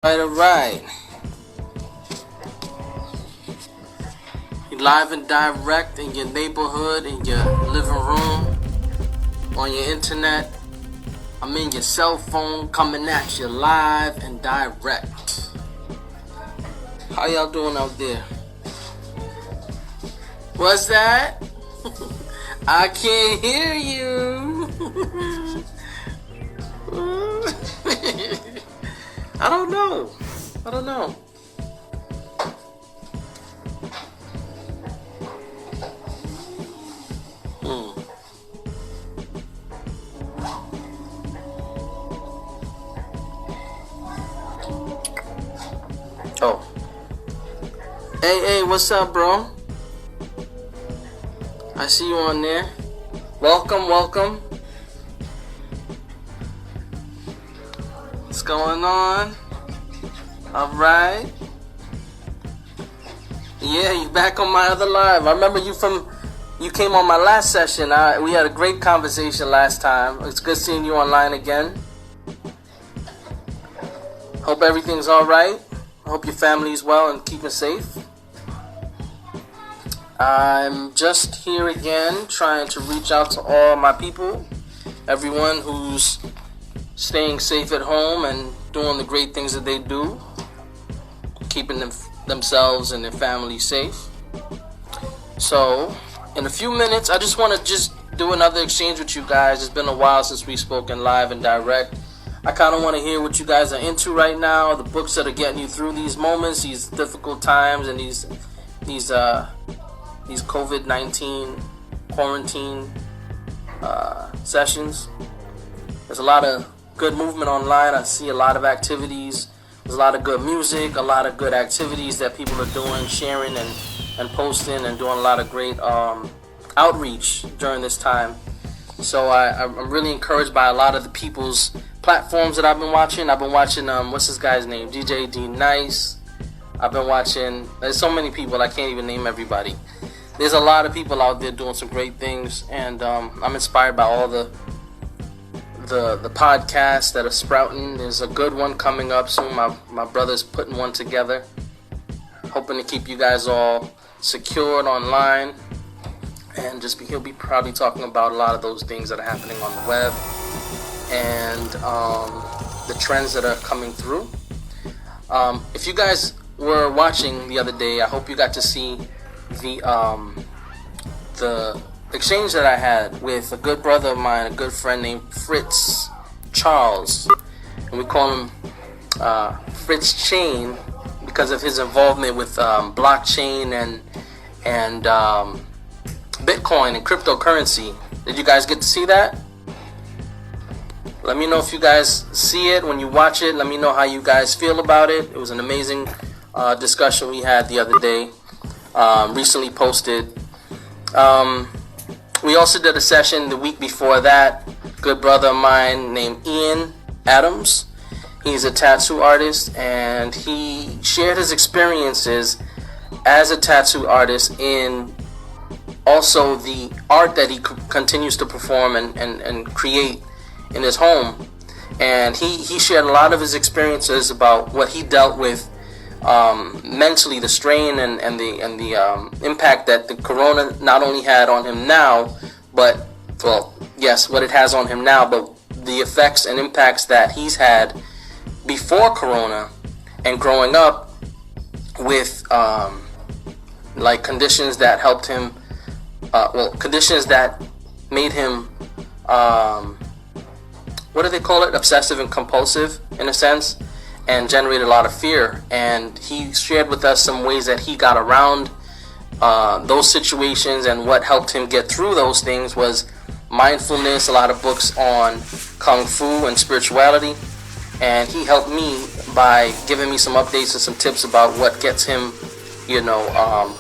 All right. You're live and direct in your neighborhood, in your living room, on your internet. I'm in your cell phone, coming at you live and direct. How y'all doing out there? What's that? I can't hear you. I don't know. Oh. Hey, what's up, bro? I see you on there. Welcome. What's going on? Alright. Yeah, you back on my other live. I remember you came on my last session. We had a great conversation last time. It's good seeing you online again. Hope everything's alright. I hope your family's well and keeping safe. I'm just here again trying to reach out to all my people, everyone who's staying safe at home and doing the great things that they do, keeping themselves and their family safe. So, in a few minutes, I just want to do another exchange with you guys. It's been a while since we've spoken live and direct. I kind of want to hear what you guys are into right now, the books that are getting you through these moments, these difficult times, and these COVID-19 quarantine sessions. There's a lot of good movement online. I see a lot of activities. There's a lot of good music, a lot of good activities that people are doing, sharing and posting, and doing a lot of great outreach during this time. So I'm really encouraged by a lot of the people's platforms that I've been watching. I've been watching, what's this guy's name? DJ D Nice. I've been watching, there's so many people, I can't even name everybody. There's a lot of people out there doing some great things, and I'm inspired by all the podcasts that are sprouting. There's a good one coming up soon. My brother's putting one together, hoping to keep you guys all secured online, and he'll be probably talking about a lot of those things that are happening on the web and the trends that are coming through. If you guys were watching the other day, I hope you got to see the exchange that I had with a good brother of mine, a good friend named Fritz Charles, and we call him Fritz Chain because of his involvement with blockchain and Bitcoin and cryptocurrency. Did you guys get to see that? Let me know if you guys see it. When you watch it, let me know how you guys feel about it. It was an amazing discussion we had the other day. Recently posted. We also did a session the week before that. Good brother of mine named Ian Adams. He's a tattoo artist, and he shared his experiences as a tattoo artist in also the art that he continues to perform and create in his home. And he shared a lot of his experiences about what he dealt with mentally, the strain and the impact that the corona not only had on him now, but what it has on him now, but the effects and impacts that he's had before corona and growing up with like conditions that helped him, conditions that made him what do they call it, obsessive and compulsive in a sense, and generated a lot of fear. And he shared with us some ways that he got around those situations, and what helped him get through those things was mindfulness, a lot of books on kung fu and spirituality. And he helped me by giving me some updates and some tips about what gets him,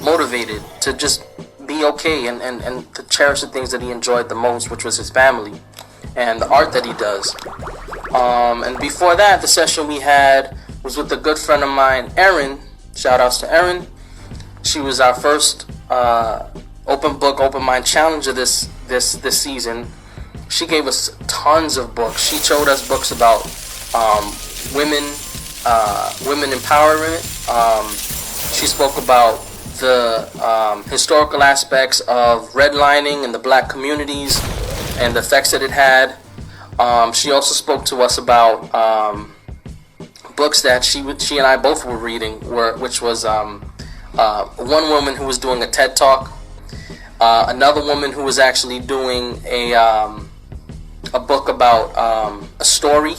motivated to just be okay and to cherish the things that he enjoyed the most, which was his family and the art that he does. And before that, the session we had was with a good friend of mine, Erin. Shout outs to Erin. She was our first open book, open mind challenger this season. She gave us tons of books. She showed us books about women women empowerment. She spoke about the historical aspects of redlining in the black communities and the effects that it had. She also spoke to us about books that she and I both were reading, which was one woman who was doing a TED Talk, another woman who was actually doing a book about a story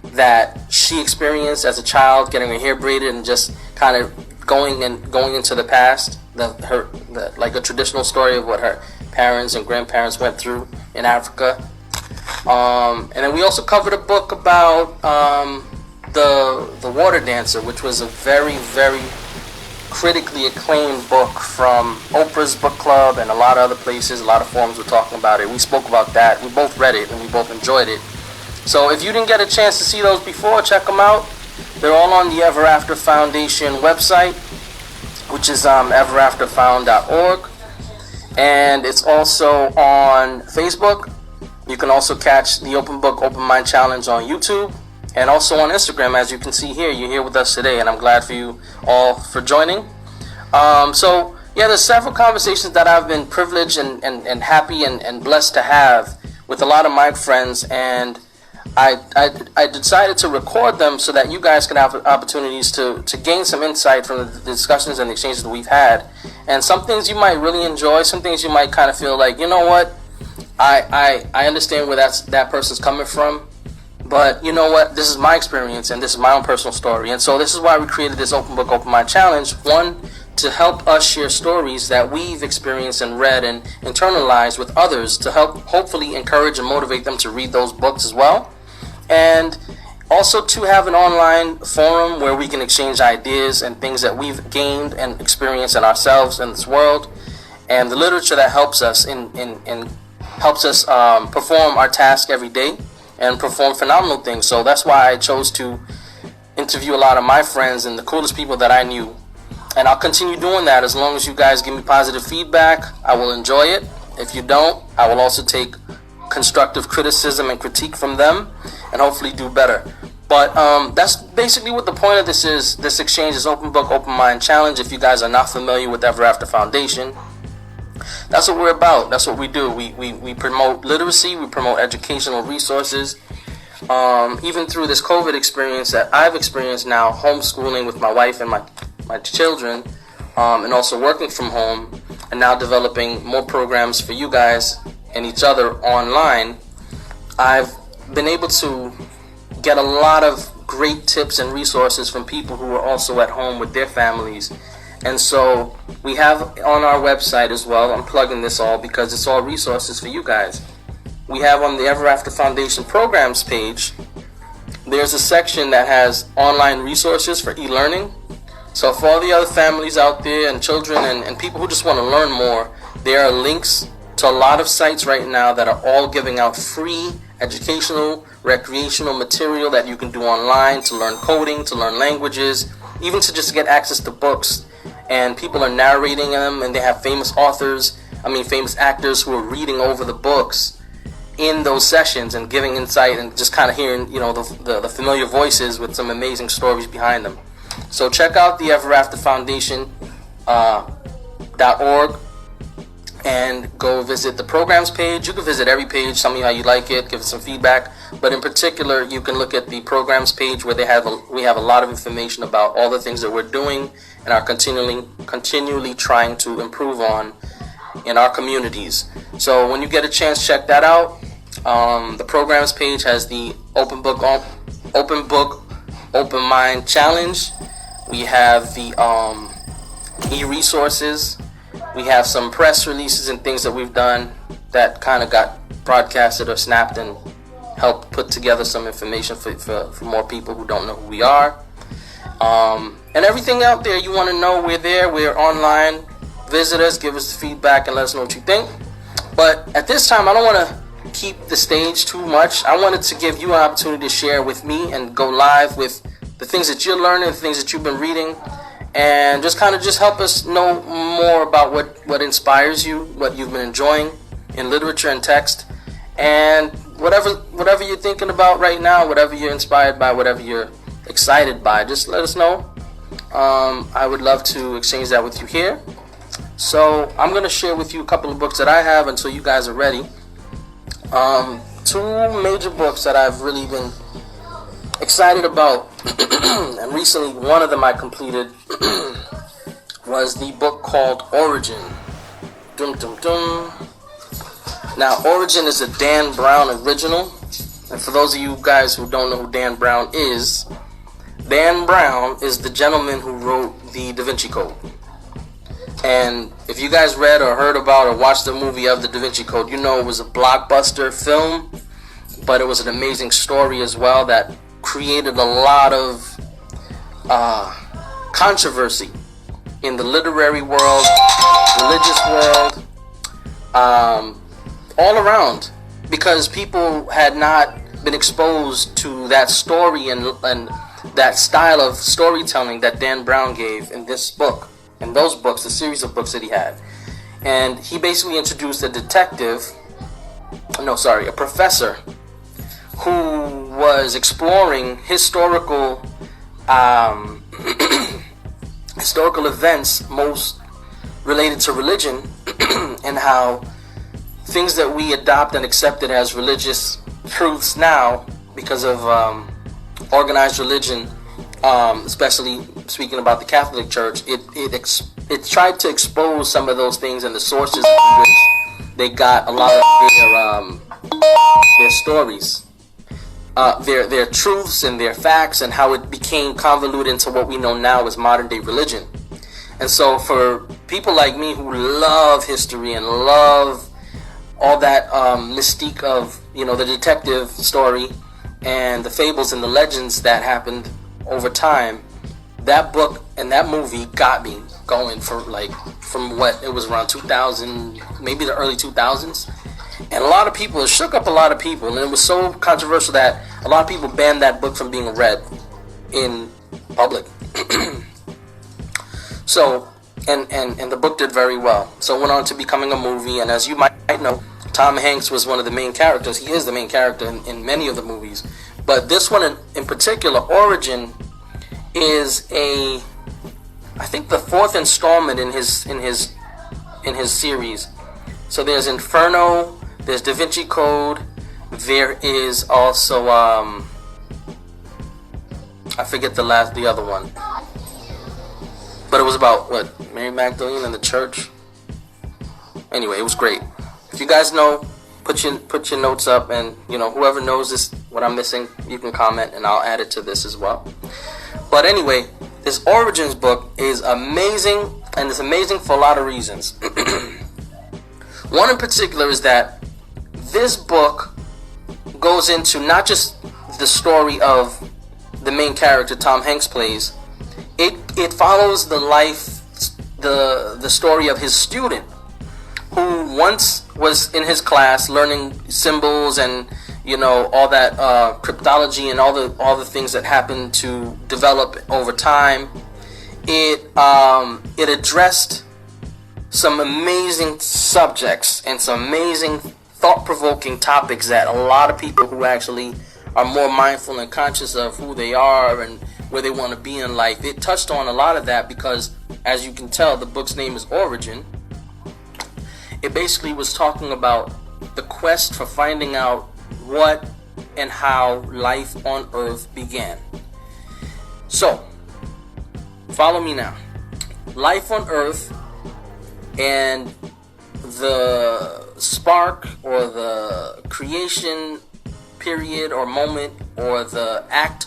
that she experienced as a child, getting her hair braided and just kind of going into the past, like a traditional story of what her parents and grandparents went through in Africa. And then we also covered a book about the Water Dancer, which was a very, very critically acclaimed book from Oprah's book club and a lot of other places. A lot of forums were talking about it. We spoke about that. We both read it and we both enjoyed it. So if you didn't get a chance to see those before, check them out. They're all on the Ever After Foundation website, which is everafterfound.org, and it's also on Facebook. You can also catch the Open Book Open Mind Challenge on YouTube and also on Instagram. As you can see here, you're here with us today, and I'm glad for you all for joining. So yeah, there's several conversations that I've been privileged and happy and blessed to have with a lot of my friends, and I decided to record them so that you guys can have opportunities to gain some insight from the discussions and the exchanges that we've had. And some things you might really enjoy, some things you might kind of feel like, you know what, I understand where that person's coming from, but you know what, this is my experience and this is my own personal story. And so this is why we created this Open Book Open Mind Challenge. One, to help us share stories that we've experienced and read and internalized with others, to help hopefully encourage and motivate them to read those books as well. And also to have an online forum where we can exchange ideas and things that we've gained and experienced in ourselves in this world, and the literature that helps us perform our task every day and perform phenomenal things. So that's why I chose to interview a lot of my friends and the coolest people that I knew. And I'll continue doing that as long as you guys give me positive feedback. I will enjoy it. If you don't, I will also take constructive criticism and critique from them and hopefully do better. But that's basically what the point of this is. This exchange is Open Book Open Mind Challenge. If you guys are not familiar with Ever After Foundation, that's what we're about. That's what we do. We promote literacy. We promote educational resources. Even through this COVID experience that I've experienced now, homeschooling with my wife and my children, and also working from home, and now developing more programs for you guys and each other online, I've been able to get a lot of great tips and resources from people who are also at home with their families. And so we have on our website as well, I'm plugging this all because it's all resources for you guys. We have on the Ever After Foundation programs page, there's a section that has online resources for e-learning. So for all the other families out there and children and people who just want to learn more, there are links to a lot of sites right now that are all giving out free educational, recreational material that you can do online to learn coding, to learn languages, even to just get access to books. And people are narrating them, and they have famous actors who are reading over the books in those sessions and giving insight and just kind of hearing, the familiar voices with some amazing stories behind them. So check out the Ever After Foundation .org and go visit the programs page. You can visit every page, tell me how you like it, give it some feedback. But in particular, you can look at the programs page where we have a lot of information about all the things that we're doing and are continually trying to improve on in our communities. So when you get a chance, check that out. The programs page has the Open Book Open Mind Challenge. We have the e-resources. We have some press releases and things that we've done that kind of got broadcasted or snapped and helped put together some information for more people who don't know who we are. And everything out there you want to know, we're there. We're online. Visit us, give us the feedback, and let us know what you think. But at this time, I don't want to keep the stage too much. I wanted to give you an opportunity to share with me and go live with the things that you're learning, the things that you've been reading, and just help us know more about what inspires you, what you've been enjoying in literature and text, and whatever you're thinking about right now, whatever you're inspired by, whatever you're excited by, just let us know. I would love to exchange that with you here. So I'm going to share with you a couple of books that I have until you guys are ready. Two major books that I've really been excited about, and recently one of them I completed, was the book called Origin. Dum dum dum. Now, Origin is a Dan Brown original, and for those of you guys who don't know who Dan Brown is the gentleman who wrote the Da Vinci Code. And if you guys read or heard about or watched the movie of the Da Vinci Code, you know it was a blockbuster film, but it was an amazing story as well that created a lot of controversy in the literary world, religious world, all around, because people had not been exposed to that story and that style of storytelling that Dan Brown gave in this book, in those books, the series of books that he had. And he basically introduced a professor who was exploring historical events most related to religion and how things that we adopt and accepted as religious truths now because of organized religion, especially speaking about the Catholic Church, it tried to expose some of those things and the sources from which they got a lot of their stories, their truths and their facts, and how it became convoluted into what we know now as modern day religion. And so for people like me who love history and love all that mystique of, the detective story and the fables and the legends that happened over time, that book and that movie got me going from what it was around 2000, maybe the early 2000s. And a lot of people, it shook up a lot of people, and it was so controversial that a lot of people banned that book from being read in public. So, and the book did very well. So it went on to becoming a movie, and as you might know, Tom Hanks was one of the main characters. He is the main character in many of the movies. But this one in particular, Origin, is I think the fourth installment in his series. So there's Inferno, there's Da Vinci Code, there is also I forget the other one. But it was about Mary Magdalene and the church. Anyway, it was great. If you guys know, put your notes up, and whoever knows this, what I'm missing, you can comment and I'll add it to this as well. But anyway, this Origins book is amazing, and it's amazing for a lot of reasons. One in particular is that this book goes into not just the story of the main character Tom Hanks plays. It follows the life, the story of his student, who once was in his class learning symbols and all that cryptology and all the things that happened to develop over time. It addressed some amazing subjects and some amazing thought-provoking topics that a lot of people who actually are more mindful and conscious of who they are and where they want to be in life. It touched on a lot of that because, as you can tell, the book's name is Origin. It basically was talking about the quest for finding out what and how life on Earth began. So, follow me now. Life on Earth and the spark or the creation period or moment or the act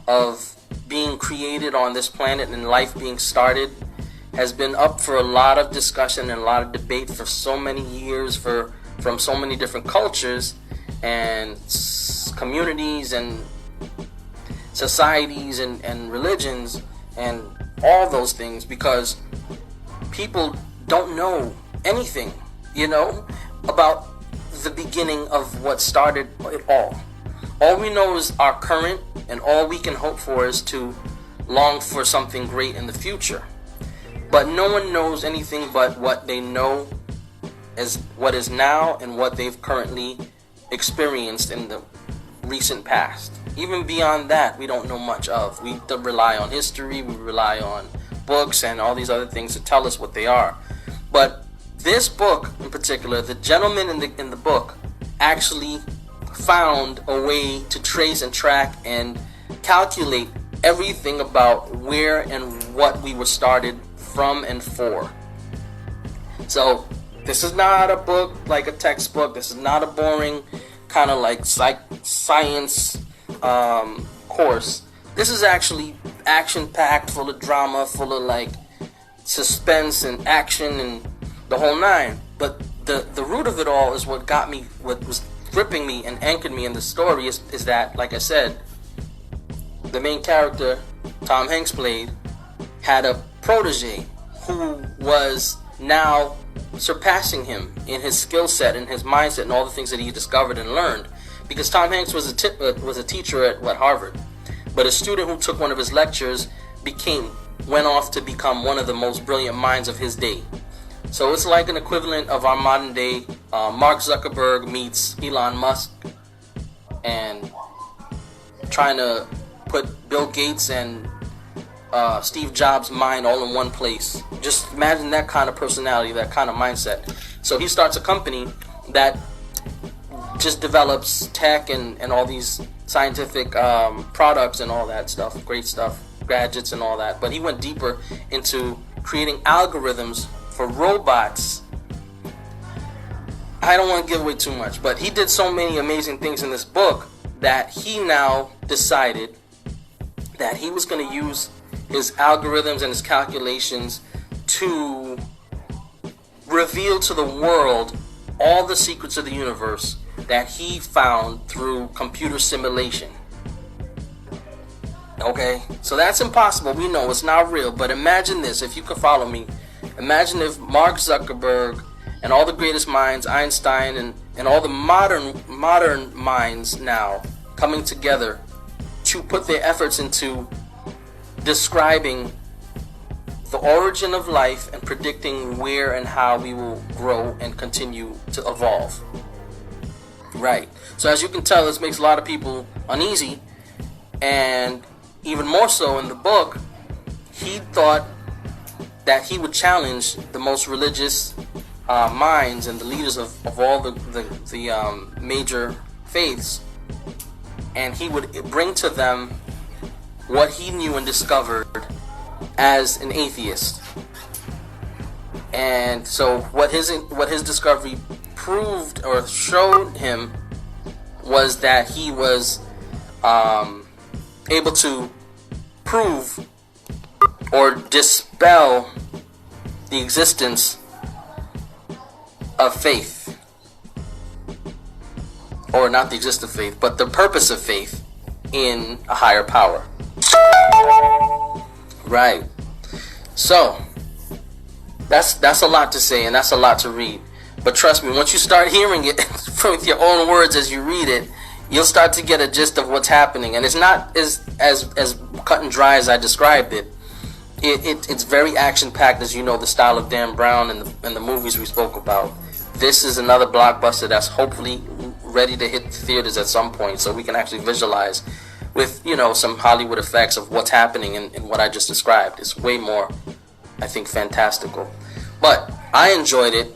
of being created on this planet and life being started has been up for a lot of discussion and a lot of debate for so many years from so many different cultures and communities and societies and religions and all those things, because people don't know anything, about the beginning of what started it all. All we know is our current, and all we can hope for is to long for something great in the future. But no one knows anything but what they know as what is now and what they've currently experienced in the recent past. even beyond that, we don't know much of. We rely on history, we rely on books and all these other things to tell us what they are. But this book in particular, the gentleman in the book actually found a way to trace and track and calculate everything about where and what we were started from and for. So this is not a book like a textbook. This is not a boring kind of like science course. This is actually action-packed, full of drama, full of like suspense and action and the whole nine. But the root of it all is what got me, what was gripping me and anchored me in the story is that, like I said, the main character, Tom Hanks played, had a protege who was now surpassing him in his skill set and his mindset and all the things that he discovered and learned. Because Tom Hanks was a teacher at Harvard, but a student who took one of his lectures went off to become one of the most brilliant minds of his day. So it's like an equivalent of our modern day Mark Zuckerberg meets Elon Musk, and trying to put Bill Gates and Steve Jobs' mind all in one place. Just imagine that kind of personality, that kind of mindset. So he starts a company that just develops tech and all these scientific products and all that stuff, great stuff, gadgets and all that. But he went deeper into creating algorithms for robots. I don't want to give away too much, but he did so many amazing things in this book that he now decided that he was going to use his algorithms and his calculations to reveal to the world all the secrets of the universe that he found through computer simulation. Okay, so that's impossible. We know it's not real, but imagine this, if you could follow me. Imagine if Mark Zuckerberg and all the greatest minds, Einstein and all the modern minds now coming together to put their efforts into describing the origin of life and predicting where and how we will grow and continue to evolve. Right. So as you can tell, this makes a lot of people uneasy, and even more so in the book, he thought that he would challenge the most religious minds and the leaders of all the major faiths, and he would bring to them what he knew and discovered as an atheist. And so what his discovery proved or showed him was that he was able to prove or dispel the existence of faith, or not the existence of faith, but the purpose of faith in a higher power. Right. So that's a lot to say, and that's a lot to read. But trust me, once you start hearing it with your own words as you read it, you'll start to get a gist of what's happening. And it's not as cut and dry as I described it. It's very action-packed, as you know, the style of Dan Brown and the movies we spoke about. This is another blockbuster that's hopefully ready to hit theaters at some point, so we can actually visualize with, some Hollywood effects of what's happening in what I just described. It's way more, I think, fantastical. But I enjoyed it.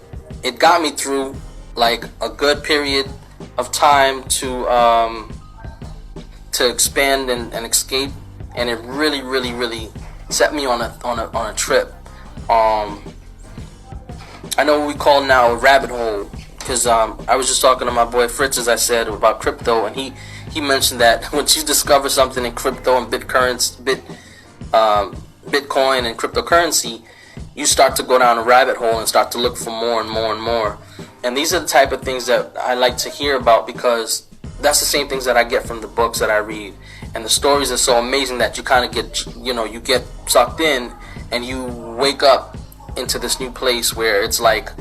It got me through like a good period of time to expand and escape, and it really, really, really set me on a trip. I know what we call now a rabbit hole, because I was just talking to my boy Fritz, as I said, about crypto, and he mentioned that once you discover something in crypto and Bitcoin and cryptocurrency, you start to go down a rabbit hole and start to look for more and more and more. And these are the type of things that I like to hear about, because that's the same things that I get from the books that I read. And the stories are so amazing that you kind of get, you get sucked in, and you wake up into this new place where it's like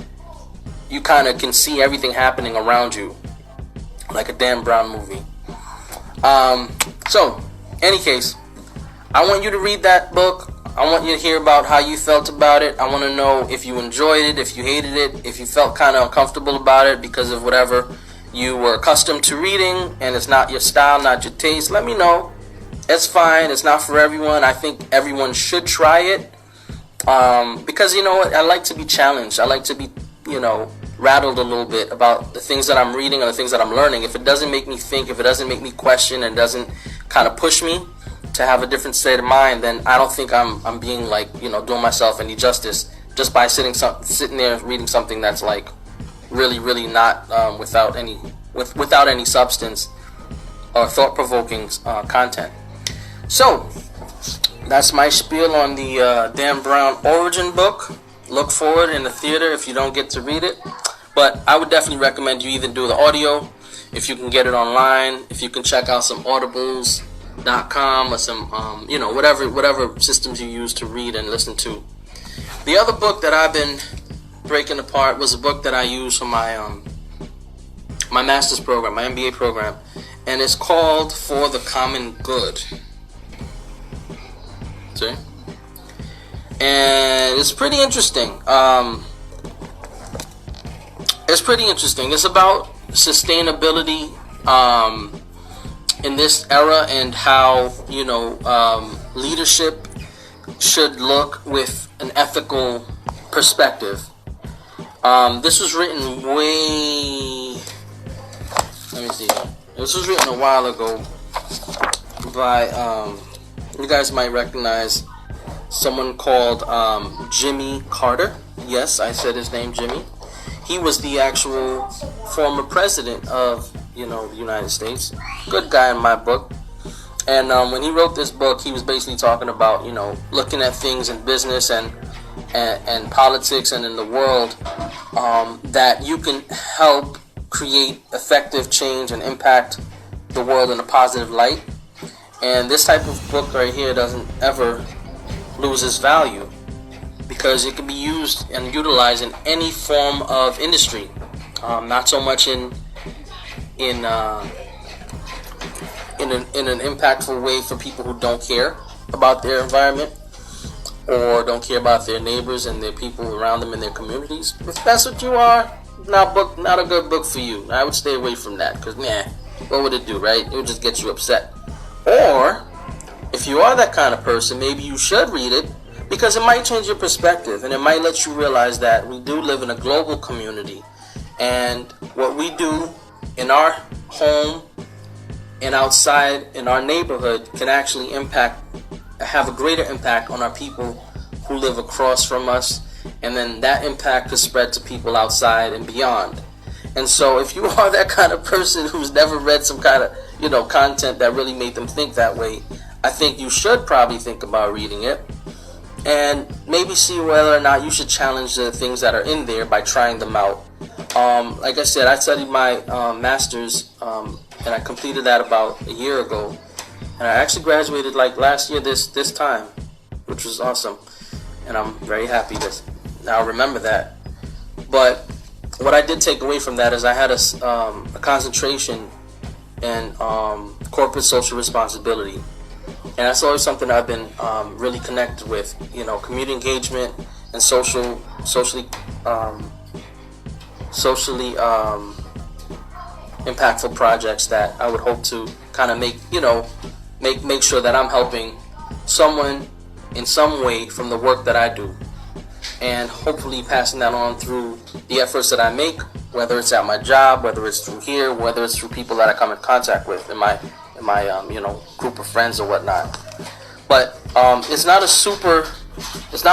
you kind of can see everything happening around you, like a Dan Brown movie. So, any case, I want you to read that book. I want you to hear about how you felt about it. I want to know if you enjoyed it, if you hated it, if you felt kind of uncomfortable about it because of whatever, you were accustomed to reading and it's not your style, not your taste, let me know. It's fine. It's not for everyone. I think everyone should try it. Because you know what? I like to be challenged. I like to be, rattled a little bit about the things that I'm reading or the things that I'm learning. If it doesn't make me think, if it doesn't make me question, and doesn't kind of push me to have a different state of mind, then I don't think I'm being doing myself any justice just by sitting there reading something that's like really, really not without any substance or thought-provoking content. So that's my spiel on the Dan Brown origin book. Look for it in the theater if you don't get to read it. But I would definitely recommend you either do the audio, if you can get it online, if you can check out some audibles.com or some, whatever systems you use to read and listen to. The other book that I've been breaking apart was a book that I use for my my master's program, my MBA program, and it's called For the Common Good. See? And it's pretty interesting. It's about sustainability in this era and how leadership should look with an ethical perspective. This was written This was written a while ago by you guys might recognize someone called Jimmy Carter. Yes, I said his name, Jimmy. He was the actual former president of, the United States. Good guy in my book. And when he wrote this book, he was basically talking about, looking at things in business and politics and in the world, that you can help create effective change and impact the world in a positive light. And this type of book right here doesn't ever lose its value because it can be used and utilized in any form of industry, not so much in an impactful way for people who don't care about their environment or don't care about their neighbors and their people around them in their communities. If that's what you are, not a good book for you. I would stay away from that because what would it do, right? It would just get you upset. Or if you are that kind of person, maybe you should read it because it might change your perspective and it might let you realize that we do live in a global community and what we do in our home and outside in our neighborhood can actually have a greater impact on our people who live across from us, and then that impact could spread to people outside and beyond. And so if you are that kind of person who's never read some kind of content that really made them think that way, I think you should probably think about reading it and maybe see whether or not you should challenge the things that are in there by trying them out. Like I said, I studied my master's and I completed that about a year ago, and I actually graduated like last year this time, which was awesome, and I'm very happy to now remember that. But what I did take away from that is I had a concentration in corporate social responsibility, and that's always something I've been really connected with. Community engagement and socially impactful projects that I would hope to kind of make sure that I'm helping someone in some way from the work that I do, and hopefully passing that on through the efforts that I make, whether it's at my job, whether it's through here, whether it's through people that I come in contact with in my group of friends or whatnot. But it's not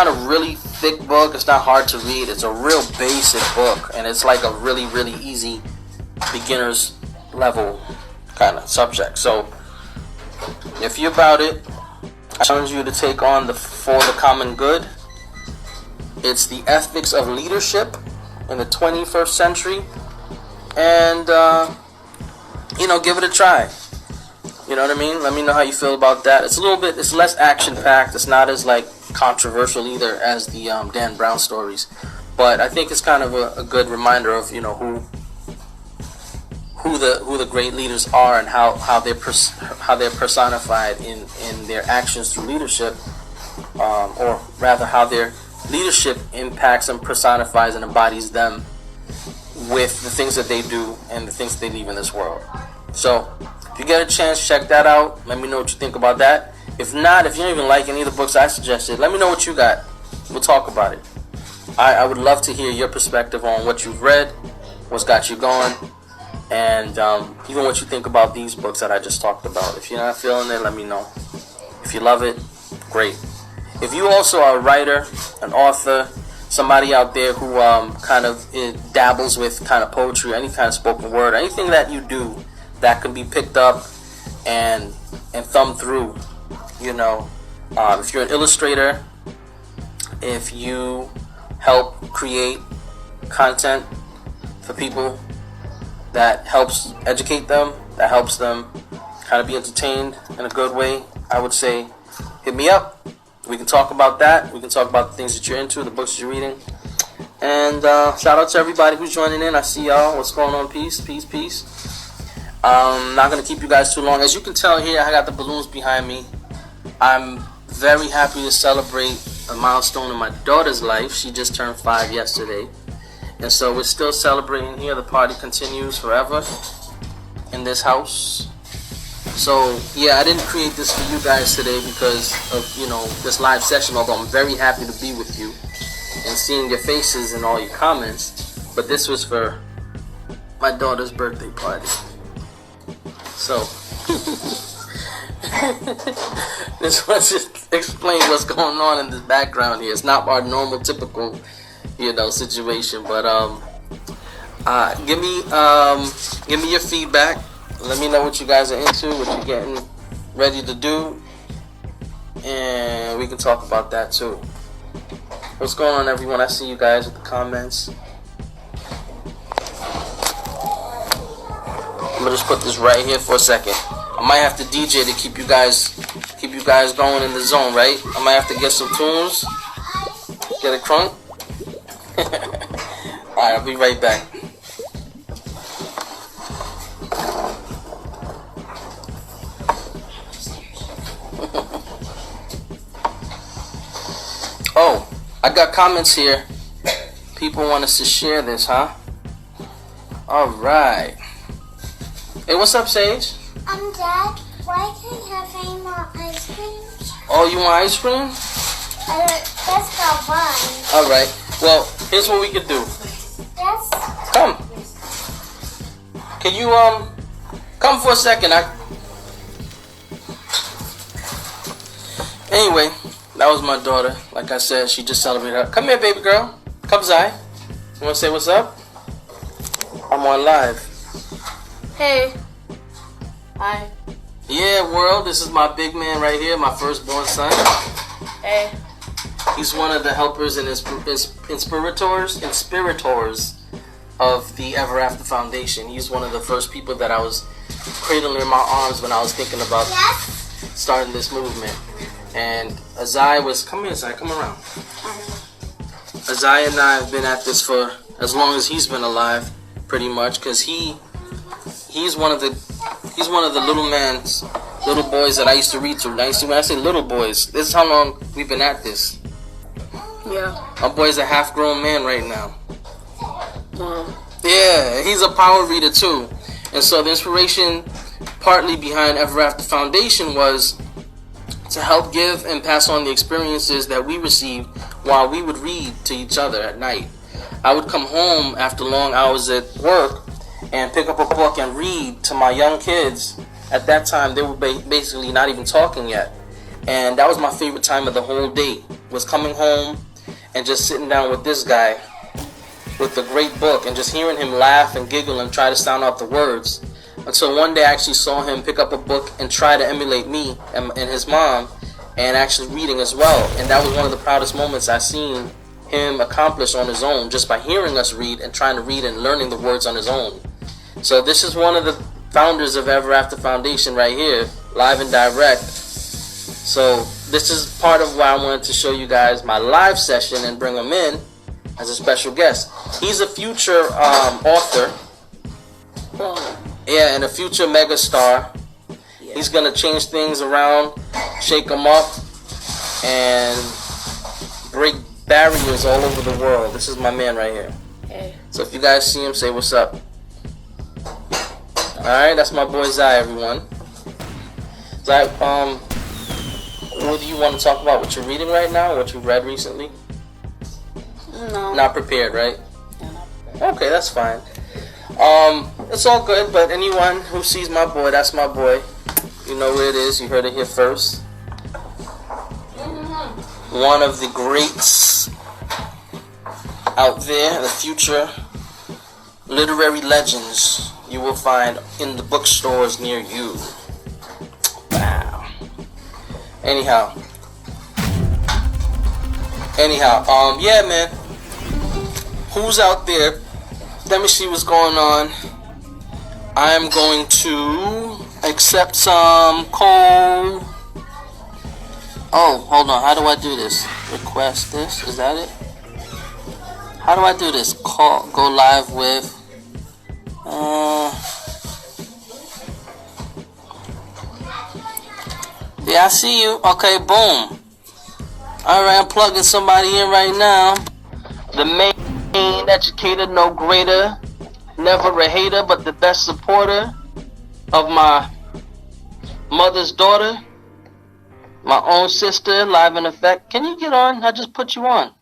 a really thick book. It's not hard to read. It's a real basic book, and it's like a really, really easy beginner's level kind of subject. So if you're about it, I challenge you to take on For the Common Good. It's the ethics of leadership in the 21st century, and give it a try. You know what I mean? Let me know how you feel about that. It's less action packed. It's not as controversial either as the Dan Brown stories, but I think it's kind of a good reminder of who the great leaders are and how they're personified in their actions through leadership, or rather how their leadership impacts and personifies and embodies them with the things that they do and the things they leave in this world. So if you get a chance, check that out. Let me know what you think about that. If not, if you don't even like any of the books I suggested, let me know what you got. We'll talk about it. I would love to hear your perspective on what you've read, what's got you going, and even what you think about these books that I just talked about. If you're not feeling it, let me know. If you love it, great. If you also are a writer, an author, somebody out there who kind of dabbles with kind of poetry, any kind of spoken word, anything that you do that can be picked up and thumbed through, you know, if you're an illustrator, if you help create content for people that helps educate them, that helps them kind of be entertained in a good way, I would say hit me up. We can talk about that. We can talk about the things that you're into, the books that you're reading. And shout out to everybody who's joining in. I see y'all. What's going on? Peace, peace, peace. Not going to keep you guys too long. As you can tell here, I got the balloons behind me. I'm very happy to celebrate a milestone in my daughter's life. She just turned 5 yesterday. And so we're still celebrating here. The party continues forever in this house. So yeah, I didn't create this for you guys today because of, you know, this live session, although I'm very happy to be with you and seeing your faces and all your comments. But this was for my daughter's birthday party. So this was just explain what's going on in the background here. It's not our normal, typical, you know, situation. But give me your feedback. Let me know what you guys are into, what you're getting ready to do, and we can talk about that too. What's going on, everyone? I see you guys with the comments. I'm gonna just put this right here for a second. I might have to DJ to keep you guys going in the zone, right? I might have to get some tunes. Get a crunk. Alright, I'll be right back. Oh, I got comments here. People want us to share this, huh? Alright. Hey, what's up, Sage? Dad, why can't I have any more ice cream? Oh, you want ice cream? Just got one. Alright. Well, here's what we could do. Yes. Come. Can you, come for a second? Anyway, that was my daughter. Like I said, she just celebrated her. Come here, baby girl. Come, Zai. You want to say what's up? I'm on live. Hey. Hi. Yeah, world. This is my big man right here, my firstborn son. Hey. He's one of the helpers and inspirators of the Ever After Foundation. He's one of the first people that I was cradling in my arms when I was thinking about starting this movement. And Azai was, come here, Azai, come around. Azai and I have been at this for as long as he's been alive, pretty much, because he's one of the little boys that I used to read to. When I say little boys, this is how long we've been at this. Yeah. My boy's a half-grown man right now. Wow. Yeah, he's a power reader too. And so the inspiration partly behind Ever After Foundation was to help give and pass on the experiences that we received while we would read to each other at night. I would come home after long hours at work and pick up a book and read to my young kids. At that time, they were basically not even talking yet. And that was my favorite time of the whole day, was coming home and just sitting down with this guy with a great book and just hearing him laugh and giggle and try to sound out the words. Until one day I actually saw him pick up a book and try to emulate me and his mom and actually reading as well. And that was one of the proudest moments I've seen him accomplish on his own, just by hearing us read and trying to read and learning the words on his own. So this is one of the founders of Ever After Foundation right here, live and direct. So this is part of why I wanted to show you guys my live session and bring him in as a special guest. He's a future author. Yeah, and a future megastar. Yeah. He's gonna change things around, shake them up, and break barriers all over the world. This is my man right here. Hey. So if you guys see him, say what's up. Alright, that's my boy Zai, everyone. Zai, what do you want to talk about? What you're reading right now? What you read recently? No. Not prepared, right? Yeah, not prepared. Okay, that's fine. It's all good, but anyone who sees my boy, that's my boy. You know where it is. You heard it here first. One of the greats out there, the future literary legends you will find in the bookstores near you. Wow. Anyhow, yeah, man. Who's out there? Let me see what's going on. I'm going to accept some coal. Oh, hold on. How do I do this? Request this. Is that it? How do I do this? Call. Go live with. Yeah, I see you. Okay, boom. Alright, I'm plugging somebody in right now. The main educator, no greater. Never a hater, but the best supporter of my mother's daughter. My own sister, live in effect. Can you get on? I just put you on.